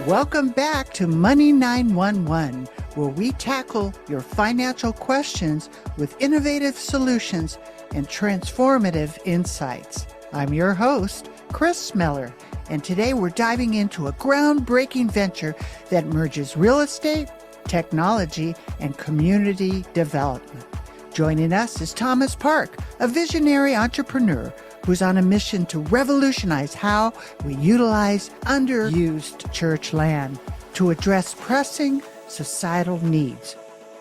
Welcome back to Money 911, where we tackle your financial questions with innovative solutions and transformative insights. I'm your host, Kris Smeller, and today we're diving into a groundbreaking venture that merges real estate, technology, and community development. Joining us is Thomas Park, a visionary entrepreneur who's on a mission to revolutionize how we utilize underused church land to address pressing societal needs.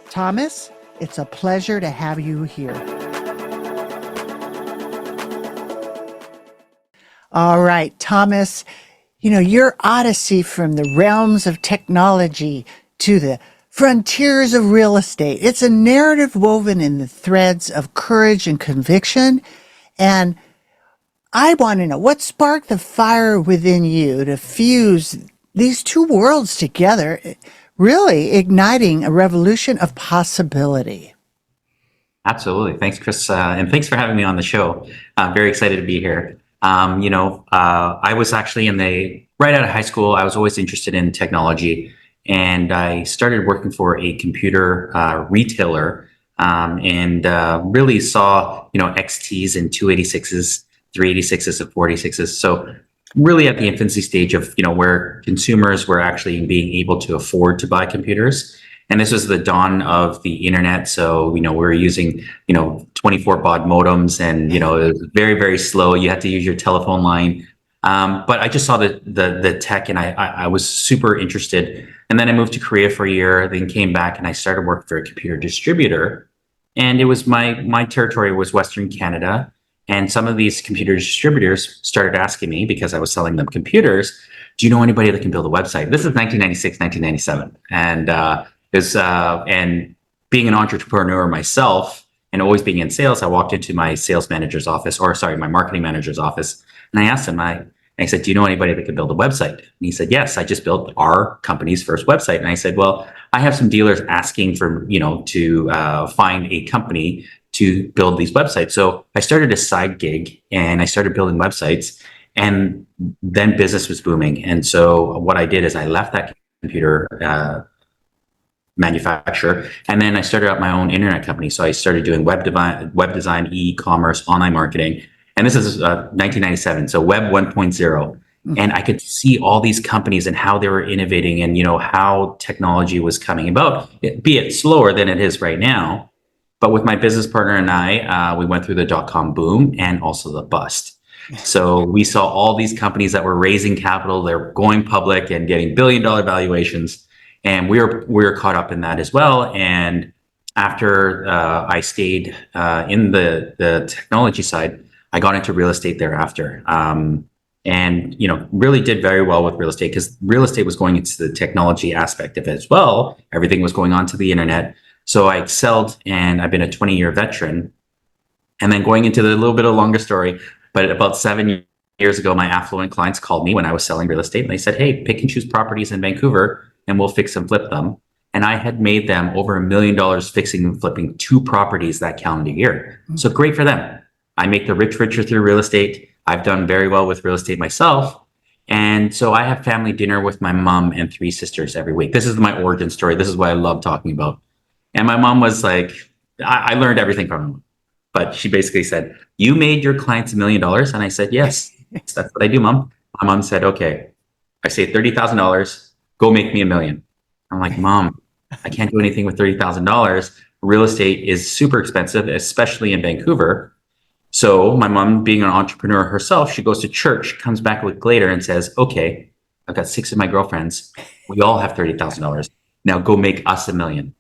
Thomas, it's a pleasure to have you here. All right, Thomas, your odyssey from the realms of technology to the frontiers of real estate. It's a narrative woven in the threads of courage and conviction. And I want to know what sparked the fire within you to fuse these two worlds together, really igniting a revolution of possibility. Absolutely. Thanks, Kris. And thanks for having me on the show. I'm very excited to be here. I was actually right out of high school, I was always interested in technology. And I started working for a computer retailer and really saw, XTs and 286s, 386s and 486s. So really at the infancy stage of, where consumers were actually being able to afford to buy computers. And this was the dawn of the internet. So, we were using, 24 baud modems and, it was very, very slow. You had to use your telephone line. But I just saw the tech and I was super interested. And then I moved to Korea for a year, then came back and I started working for a computer distributor. And it was my territory was Western Canada. And some of these computer distributors started asking me, because I was selling them computers, do you know anybody that can build a website? This is 1996, 1997. And and being an entrepreneur myself and always being in sales, I walked into my my marketing manager's office. And I asked him, I said, do you know anybody that could build a website? And he said, yes, I just built our company's first website. And I said, well, I have some dealers asking for, to find a company to build these websites. So I started a side gig and I started building websites, and then business was booming. And so what I did is I left that computer manufacturer, and then I started up my own internet company. So I started doing web design, e-commerce, online marketing. And this is 1997, so Web 1.0. And I could see all these companies and how they were innovating and, how technology was coming about, be it slower than it is right now. But with my business partner and I, we went through the dot-com boom and also the bust. So we saw all these companies that were raising capital, they're going public and getting billion-dollar valuations. And we were caught up in that as well. And after I stayed in the technology side, I got into real estate thereafter. And, really did very well with real estate because real estate was going into the technology aspect of it as well. Everything was going on to the internet. So I excelled, and I've been a 20-year veteran. And then going into the little bit of a longer story, but about 7 years ago, my affluent clients called me when I was selling real estate, and they said, hey, pick and choose properties in Vancouver and we'll fix and flip them. And I had made them over $1 million fixing and flipping 2 properties that calendar year. So great for them. I make the rich richer through real estate. I've done very well with real estate myself. And so I have family dinner with my mom and 3 sisters every week. This is my origin story. This is what I love talking about. And my mom was like, I learned everything from her. But she basically said, you made your clients $1 million? And I said, yes, that's what I do, Mom. My mom said, okay, I say $30,000, go make me $1 million. I'm like, Mom, I can't do anything with $30,000. Real estate is super expensive, especially in Vancouver. So my mom, being an entrepreneur herself, she goes to church, comes back a week later and says, okay, I've got 6 of my girlfriends. We all have $30,000. Now go make us $1 million.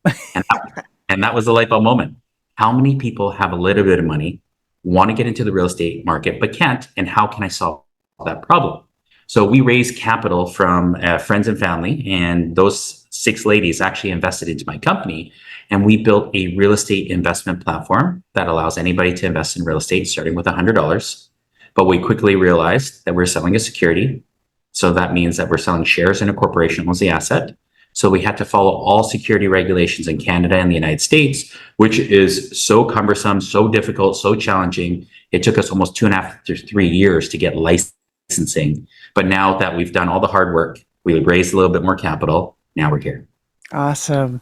And that was the light bulb moment. How many people have a little bit of money, want to get into the real estate market, but can't? And how can I solve that problem? So we raised capital from friends and family, and those 6 ladies actually invested into my company. And we built a real estate investment platform that allows anybody to invest in real estate starting with $100. But we quickly realized that we're selling a security. So that means that we're selling shares in a corporation owns the asset. So we had to follow all security regulations in Canada and the United States, which is so cumbersome, so difficult, so challenging. It took us almost 2.5 to 3 years to get licensing. But now that we've done all the hard work, We raised a little bit more capital. Now we're here. Awesome.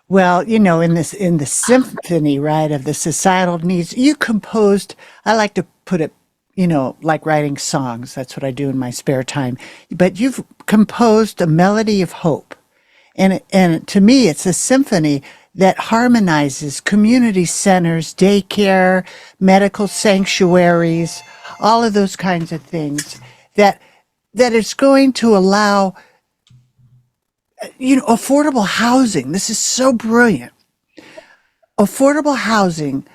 Well, in the symphony, right, of the societal needs, you composed, I like to put it, like writing songs. That's what I do in my spare time. But you've composed a melody of hope. And to me, it's a symphony that harmonizes community centers, daycare, medical sanctuaries, all of those kinds of things that that is going to allow, affordable housing. This is so brilliant. Affordable housing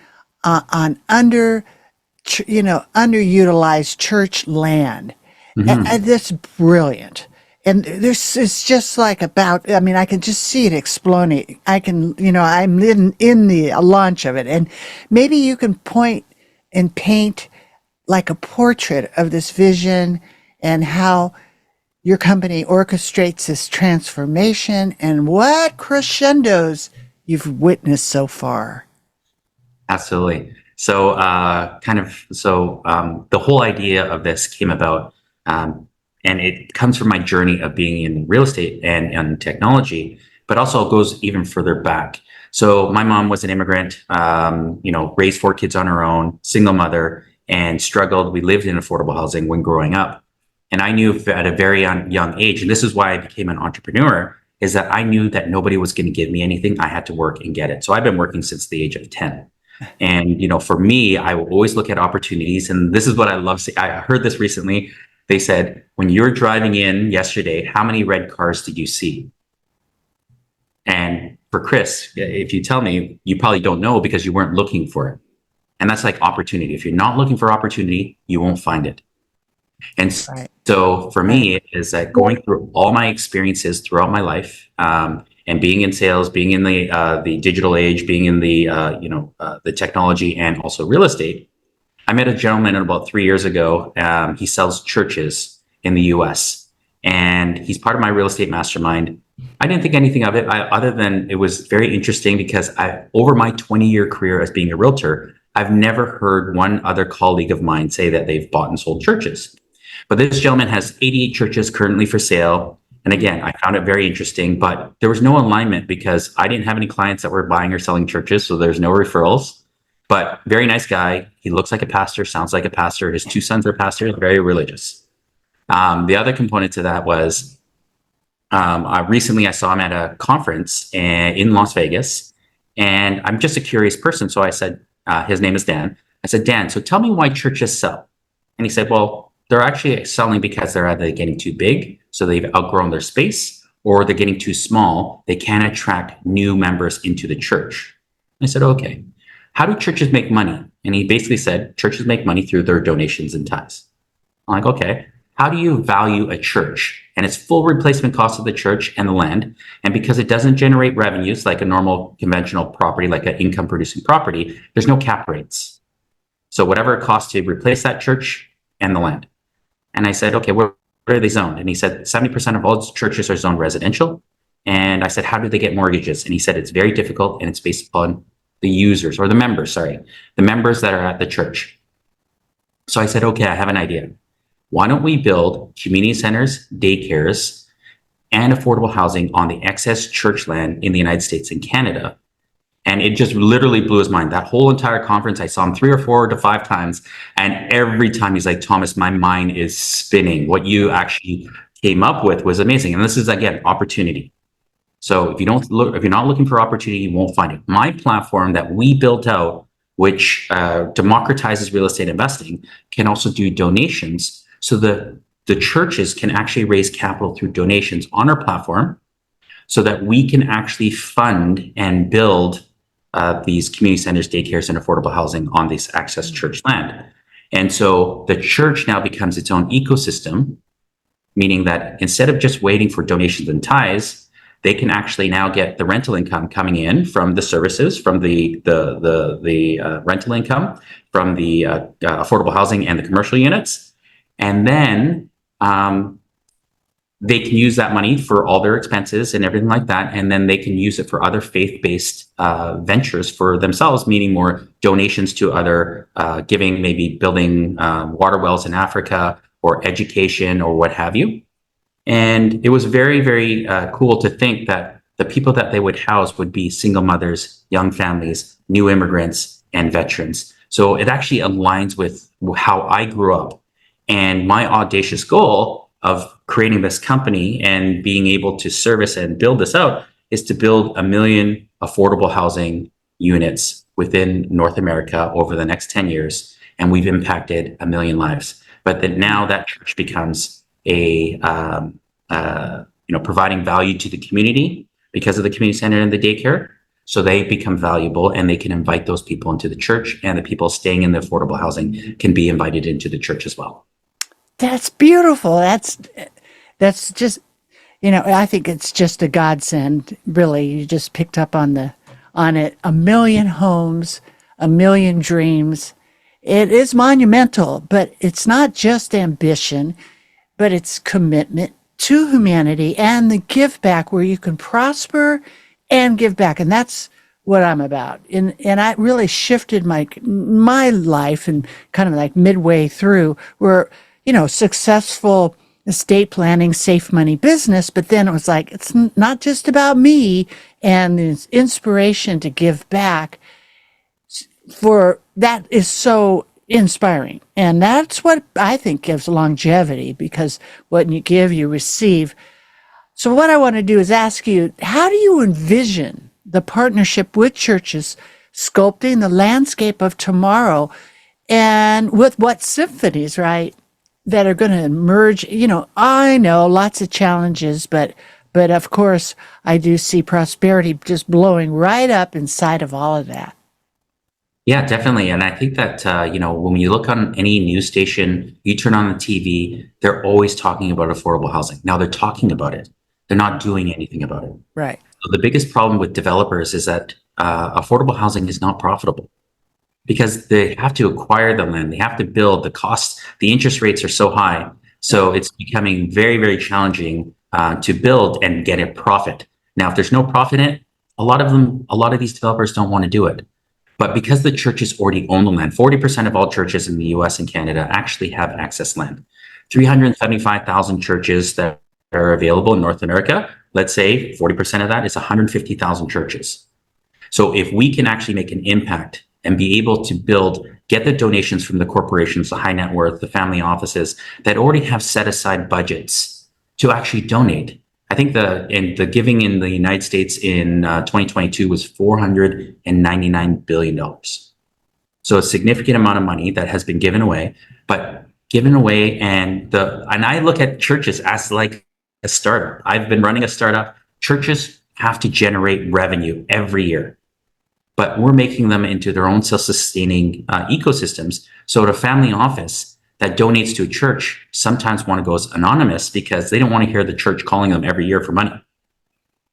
on underutilized church land. And Hmm. that's brilliant. And this is just like I mean, I can just see it exploding. I'm in the launch of it. And maybe you can point and paint like a portrait of this vision and how your company orchestrates this transformation and what crescendos you've witnessed so far. Absolutely. So, the whole idea of this came about, and it comes from my journey of being in real estate and technology, but also goes even further back. So, my mom was an immigrant, raised 4 kids on her own, single mother, and struggled. We lived in affordable housing when growing up. And I knew at a very young age, and this is why I became an entrepreneur, is that I knew that nobody was going to give me anything. I had to work and get it. So I've been working since the age of 10. And, for me, I will always look at opportunities. And this is what I love. I heard this recently. They said, when you're driving in yesterday, how many red cars did you see? And for Kris, if you tell me, you probably don't know because you weren't looking for it. And that's like opportunity. If you're not looking for opportunity, you won't find it. And Right. so for Right. me, is that going through all my experiences throughout my life, and being in sales, being in the digital age, being in the technology, and also real estate. I met a gentleman about 3 years ago. He sells churches in the U.S. and he's part of my real estate mastermind. I didn't think anything of it, other than it was very interesting because over my 20-year career as being a realtor, I've never heard one other colleague of mine say that they've bought and sold churches. But this gentleman has 88 churches currently for sale. And again, I found it very interesting, but there was no alignment because I didn't have any clients that were buying or selling churches. So there's no referrals, but very nice guy. He looks like a pastor, sounds like a pastor. His 2 sons are pastors, very religious. The other component to that was recently I saw him at a conference in Las Vegas, and I'm just a curious person. So I said, his name is Dan. I said, Dan, so tell me why churches sell. And he said, well, they're actually selling because they're either getting too big, so they've outgrown their space, or they're getting too small. They can't attract new members into the church. I said, okay, how do churches make money? And he basically said, churches make money through their donations and tithes. I'm like, okay, how do you value a church? And it's full replacement cost of the church and the land. And because it doesn't generate revenues like a normal conventional property, like an income producing property, there's no cap rates. So whatever it costs to replace that church and the land. And I said, okay, where are they zoned? And he said, 70% of all churches are zoned residential. And I said, how do they get mortgages? And he said, it's very difficult and it's based upon the users or the members, the members that are at the church. So I said, okay, I have an idea. Why don't we build community centers, daycares, and affordable housing on the excess church land in the United States and Canada? And it just literally blew his mind. That whole entire conference, I saw him 3 or 4 to 5 times. And every time he's like, Thomas, my mind is spinning. What you actually came up with was amazing. And this is, again, opportunity. So if you're not looking for opportunity, you won't find it. My platform that we built out, which democratizes real estate investing, can also do donations. So the churches can actually raise capital through donations on our platform so that we can actually fund and build these community centers, daycares, and affordable housing on this access church land. And so the church now becomes its own ecosystem, meaning that instead of just waiting for donations and tithes, they can actually now get the rental income coming in from the services, from the rental income, from the affordable housing and the commercial units. And then they can use that money for all their expenses and everything like that. And then they can use it for other faith-based ventures for themselves, meaning more donations to other giving, maybe building water wells in Africa or education or what have you. And it was very, very cool to think that the people that they would house would be single mothers, young families, new immigrants, and veterans. So it actually aligns with how I grew up. And my audacious goal of creating this company and being able to service and build this out is to build 1 million affordable housing units within North America over the next 10 years. And we've impacted 1 million lives. But then now that church becomes providing value to the community because of the community center and the daycare. So they become valuable and they can invite those people into the church, and the people staying in the affordable housing can be invited into the church as well. That's beautiful. That's just, I think it's just a godsend. Really, you just picked up on it. 1 million homes, 1 million dreams. It is monumental, but it's not just ambition, but it's commitment to humanity and the give back, where you can prosper and give back. And that's what I'm about. And I really shifted my life, and kind of like midway through, where, successful estate planning, safe money business. But then it was like, it's not just about me, and this inspiration to give back for that is so inspiring. And that's what I think gives longevity, because what you give, you receive. So what I want to do is ask you, how do you envision the partnership with churches sculpting the landscape of tomorrow, and with what symphonies, right, that are going to emerge? I know lots of challenges, but of course I do see prosperity just blowing right up inside of all of that. Yeah, definitely. And I think that, when you look on any news station, you turn on the TV, they're always talking about affordable housing. Now they're talking about it. They're not doing anything about it. Right. So the biggest problem with developers is that affordable housing is not profitable, because they have to acquire the land. They have to build. The costs, the interest rates are so high. So it's becoming very, very challenging to build and get a profit. Now, if there's no profit in it, a lot of these developers don't want to do it. But because the churches already own the land, 40% of all churches in the US and Canada actually have access land. 375,000 churches that are available in North America, let's say 40% of that is 150,000 churches. So if we can actually make an impact and be able to get the donations from the corporations, the high net worth, the family offices that already have set aside budgets to actually donate. I think the giving in the United States in 2022 was $499 billion. So a significant amount of money that has been given away, and I look at churches as like a startup. I've been running a startup. Churches have to generate revenue every year, but we're making them into their own self-sustaining ecosystems. So the family office that donates to a church sometimes want to go anonymous because they don't want to hear the church calling them every year for money.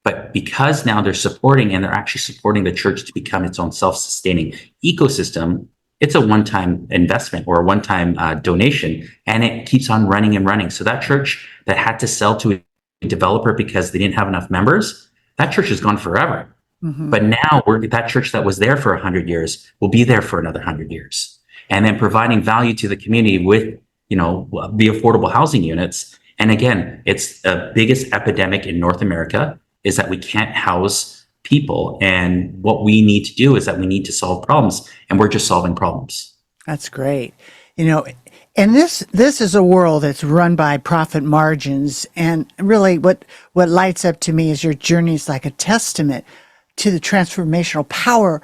But because now they're actually supporting the church to become its own self-sustaining ecosystem, it's a one-time investment or a one-time donation, and it keeps on running and running. So that church that had to sell to a developer because they didn't have enough members, that church is gone forever. Mm-hmm. But now that church that was there for 100 years will be there for another 100 years. And then providing value to the community with, the affordable housing units. And again, it's the biggest epidemic in North America is that we can't house people. And what we need to do is that we need to solve problems, and we're just solving problems. That's great. And this is a world that's run by profit margins. And really what lights up to me is your journey is like a testament to the transformational power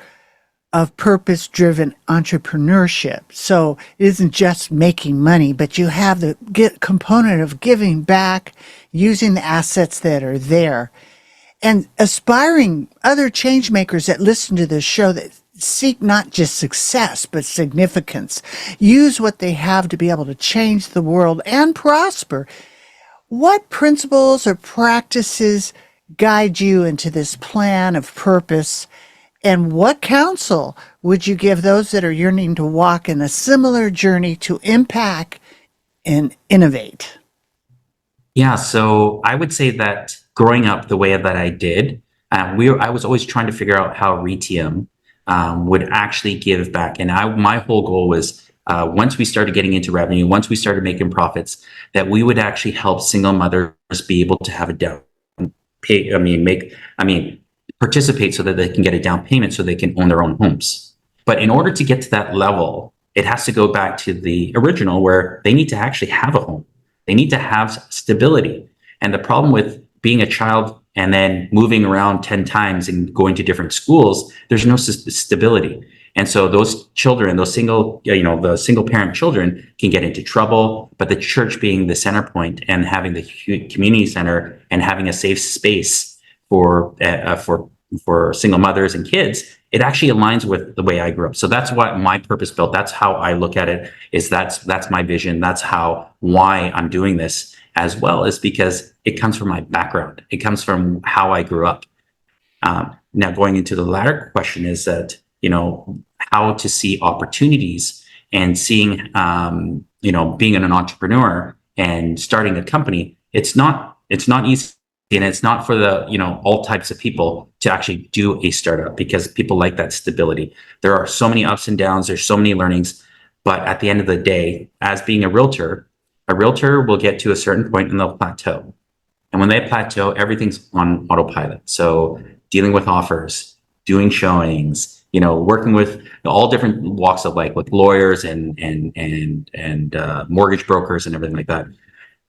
of purpose-driven entrepreneurship. So it isn't just making money, but you have the component of giving back, using the assets that are there, and aspiring other change makers that listen to this show that seek not just success, but significance. Use what they have to be able to change the world and prosper. What principles or practices guide you into this plan of purpose? And what counsel would you give those that are yearning to walk in a similar journey to impact and innovate? Yeah, so I would say that growing up the way that I did, I was always trying to figure out how Retium would actually give back. And my whole goal was once we started getting into revenue, once we started making profits, that we would actually help single mothers be able to have a down pay. Participate so that they can get a down payment so they can own their own homes. But in order to get to that level, it has to go back to the original where they need to actually have a home. They need to have stability. And the problem with being a child and then moving around 10 times and going to different schools, there's no stability. And so those children, the single parent children can get into trouble, but the church being the center point and having the community center and having a safe space for single mothers and kids, it actually aligns with the way I grew up. So that's what my purpose built. That's how I look at it. That's my vision. That's why I'm doing this, as well as because it comes from my background. It comes from how I grew up. Now, going into the latter question is that, how to see opportunities and seeing, being an entrepreneur and starting a company. It's not easy. And it's not for all types of people to actually do a startup, because people like that stability. There are so many ups and downs. There's so many learnings. But at the end of the day, as being a realtor will get to a certain point and they'll plateau. And when they plateau, everything's on autopilot. So dealing with offers, doing showings, working with all different walks of life, with lawyers and mortgage brokers and everything like that.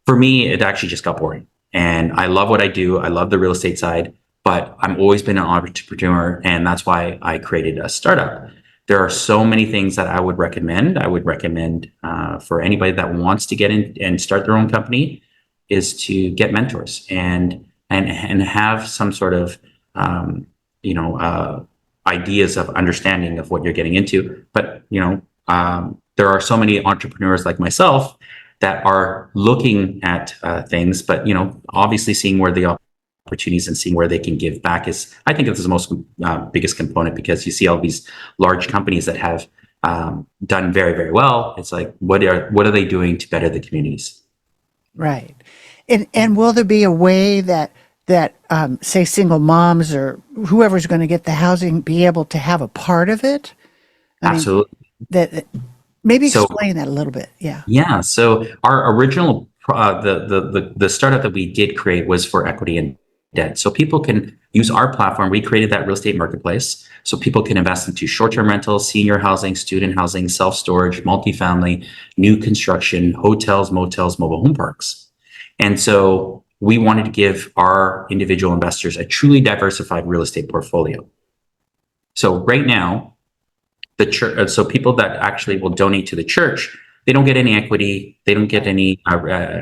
For me, it actually just got boring. And I love what I do. I love the real estate side, but I've always been an entrepreneur, and that's why I created a startup. There are so many things that I would recommend. For anybody that wants to get in and start their own company, is to get mentors and have some sort of ideas of understanding of what you're getting into. But there are so many entrepreneurs like myself that are looking at things, but obviously seeing where the opportunities and seeing where they can give back is, I think, is the most biggest component, because you see all these large companies that have done very, very well. It's like, what are they doing to better the communities? Right. And will there be a way that say single moms or whoever's going to get the housing be able to have a part of it? Absolutely. That maybe explain that a little bit. Yeah. Yeah. So our original the startup that we did create was for equity and debt. So people can use our platform. We created that real estate marketplace so people can invest into short-term rentals, senior housing, student housing, self-storage, multifamily, new construction, hotels, motels, mobile home parks. And so we wanted to give our individual investors a truly diversified real estate portfolio. So right now, the church, so people that actually will donate to the church, they don't get any equity. They don't get any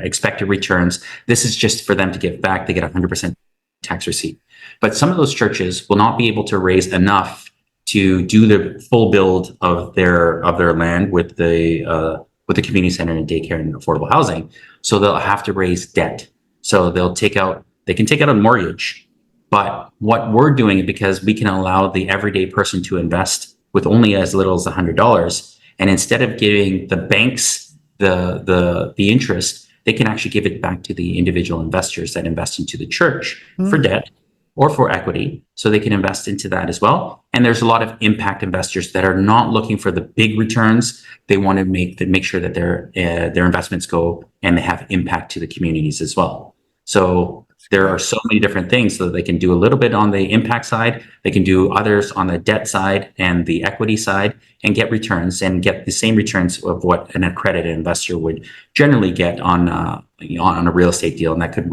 expected returns. This is just for them to give back. They get 100% tax receipt. But some of those churches will not be able to raise enough to do the full build of their land with the community center and daycare and affordable housing. So they'll have to raise debt. So they can take out a mortgage. But what we're doing, because we can allow the everyday person to invest with only as little as $100, and instead of giving the banks the interest, they can actually give it back to the individual investors that invest into the church for debt or for equity, so they can invest into that as well. And there's a lot of impact investors that are not looking for the big returns. They want to make sure that their investments go and they have impact to the communities as well. So there are so many different things, so that they can do a little bit on the impact side, they can do others on the debt side and the equity side, and get returns and get the same returns of what an accredited investor would generally get on a real estate deal. And that could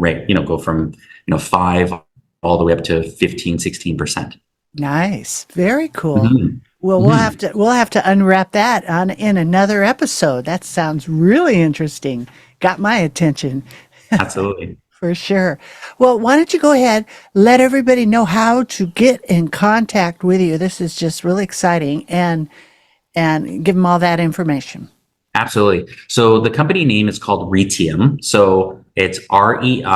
go from 5 all the way up to 15-16%. Nice. Very cool. Mm-hmm. Well, we'll have to unwrap that in another episode. That sounds really interesting. Got my attention. Absolutely. For sure. Well, why don't you go ahead, let everybody know how to get in contact with you. This is just really exciting, and give them all that information. Absolutely. So the company name is called Reitium. So it's REITIUM,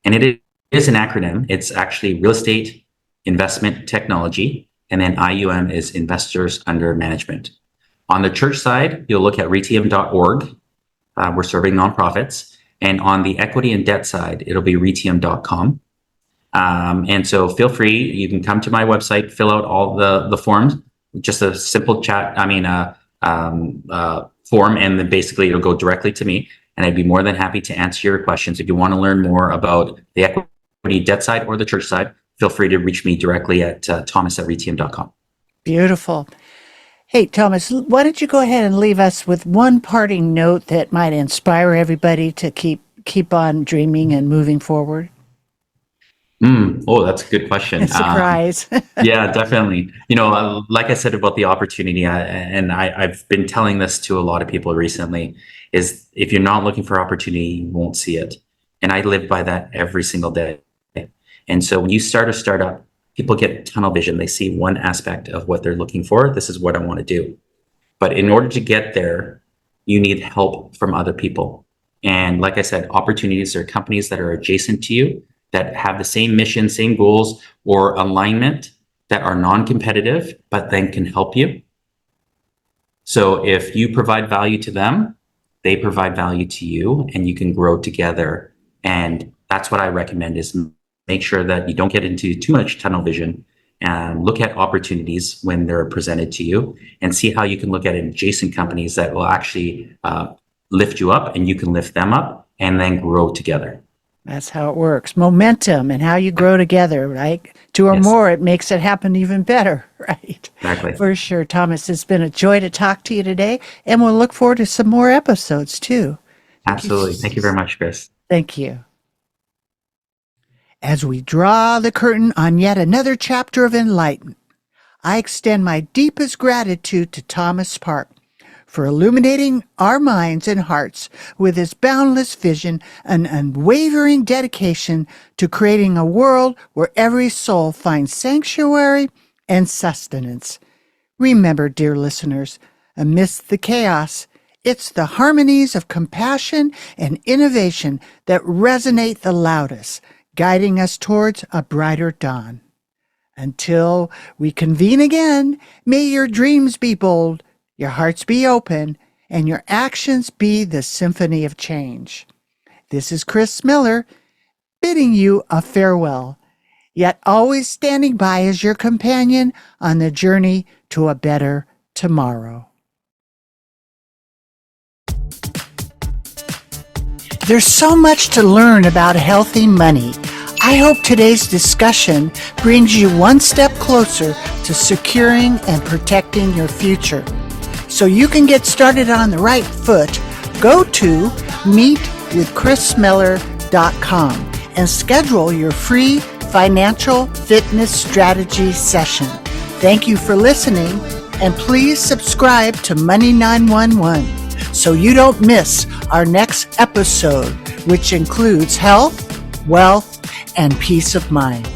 and it is an acronym. It's actually Real Estate Investment Technology, and then IUM is Investors Under Management. On the church side, you'll look at reitium.org. We're serving nonprofits. And on the equity and debt side, it'll be reitium.com. And so feel free, you can come to my website, fill out all the forms. just a simple chat. Form, and then basically it'll go directly to me, and I'd be more than happy to answer your questions. If you want to learn more about the equity debt side or the church side, feel free to reach me directly at thomas@retm.com. Beautiful. Hey, Thomas, why don't you go ahead and leave us with one parting note that might inspire everybody to keep on dreaming and moving forward? Oh, that's a good question. Surprise. Yeah, definitely. Like I said about the opportunity, I've been telling this to a lot of people recently, is if you're not looking for opportunity, you won't see it. And I live by that every single day. And so when you start a startup, people get tunnel vision. They see one aspect of what they're looking for. This is what I want to do. But in order to get there, you need help from other people. And like I said, opportunities are companies that are adjacent to you, that have the same mission, same goals, or alignment, that are non-competitive, but then can help you. So if you provide value to them, they provide value to you, and you can grow together. And that's what I recommend, is make sure that you don't get into too much tunnel vision, and look at opportunities when they're presented to you, and see how you can look at adjacent companies that will actually lift you up, and you can lift them up, and then grow together. That's how it works. Momentum and how you grow together, right? Two or more, it makes it happen even better, right? Exactly. For sure. Thomas, it's been a joy to talk to you today, and we'll look forward to some more episodes too. Absolutely. Thank you very much, Kris. Thank you. As we draw the curtain on yet another chapter of enlightenment, I extend my deepest gratitude to Thomas Park for illuminating our minds and hearts with his boundless vision and unwavering dedication to creating a world where every soul finds sanctuary and sustenance. Remember, dear listeners, amidst the chaos, it's the harmonies of compassion and innovation that resonate the loudest, guiding us towards a brighter dawn. Until we convene again, may your dreams be bold, your hearts be open, and your actions be the symphony of change. This is Kris Miller, bidding you a farewell, yet always standing by as your companion on the journey to a better tomorrow. There's so much to learn about healthy money. I hope today's discussion brings you one step closer to securing and protecting your future. So you can get started on the right foot, go to meetwithkrismiller.com and schedule your free financial fitness strategy session. Thank you for listening, and please subscribe to Money 911 so you don't miss our next episode, which includes health, wealth, and peace of mind.